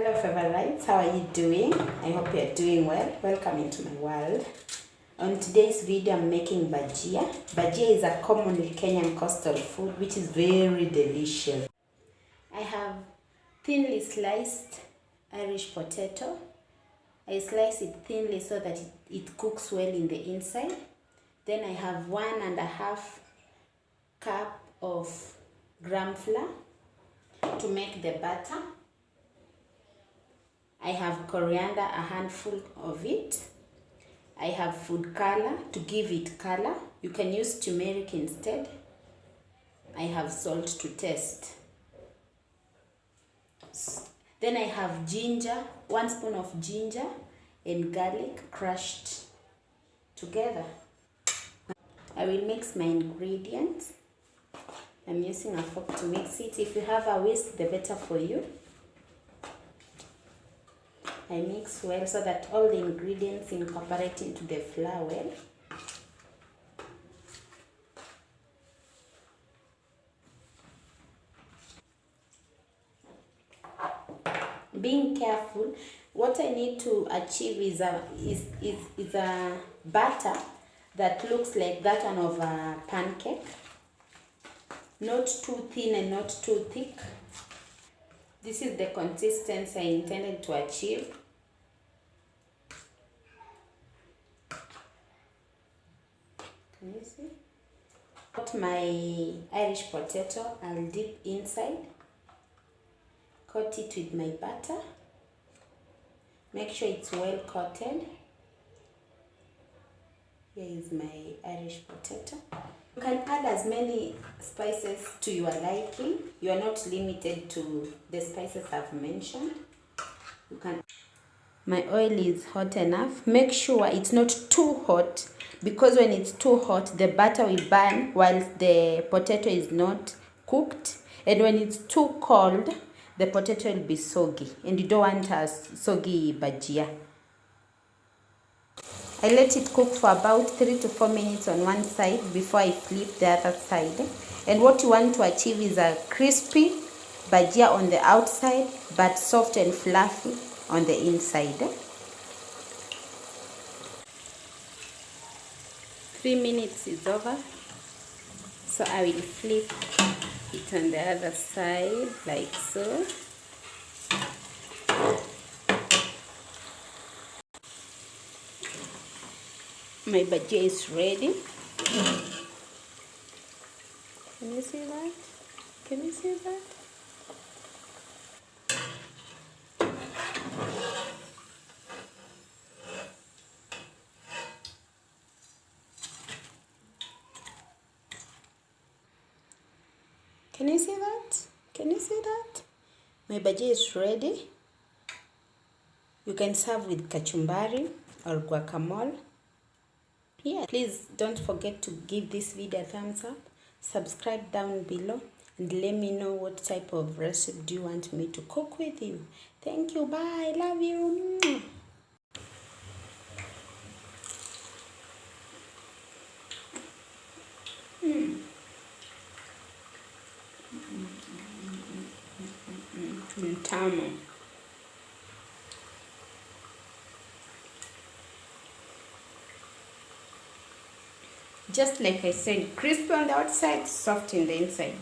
Hello favorites, how are you doing? I hope you're doing well. Welcome into my world. On today's video, I'm making bhajia. Bhajia is a commonly Kenyan coastal food which is very delicious. I have thinly sliced Irish potato. I slice it thinly so that it cooks well in the inside. Then I have 1.5 cup of gram flour to make the batter. I have coriander, a handful of it. I have food color to give it color. You can use turmeric instead. I have salt to taste. Then I have ginger, 1 spoon of ginger and garlic crushed together. I will mix my ingredients. I'm using a fork to mix it. If you have a whisk, the better for you. I mix well so that all the ingredients incorporate into the flour well. Being careful, what I need to achieve is a batter that looks like that one of a pancake. Not too thin and not too thick. This is the consistency I intended to achieve. Can you see? Got my Irish potato, I'll dip inside. Coat it with my butter. Make sure it's well coated. Here is my Irish potato. You can add as many spices to your liking. You are not limited to the spices I've mentioned. You can. My oil is hot enough. Make sure it's not too hot, because when it's too hot, the butter will burn whilst the potato is not cooked. And when it's too cold, the potato will be soggy. And you don't want a soggy bhajia. I let it cook for about 3 to 4 minutes on one side before I flip the other side. And what you want to achieve is a crispy bhajia on the outside, but soft and fluffy on the inside. 3 minutes is over. So I will flip it on the other side like so. My bhajia is ready. Can you see that? Can you see that? Can you see that? Can you see that? My bhajia is ready. You can serve with kachumbari or guacamole. Yeah, please don't forget to give this video a thumbs up, subscribe down below, and let me know what type of recipe do you want me to cook with you. Thank you, bye, love you. Tamu. Just like I said, crispy on the outside, soft in the inside.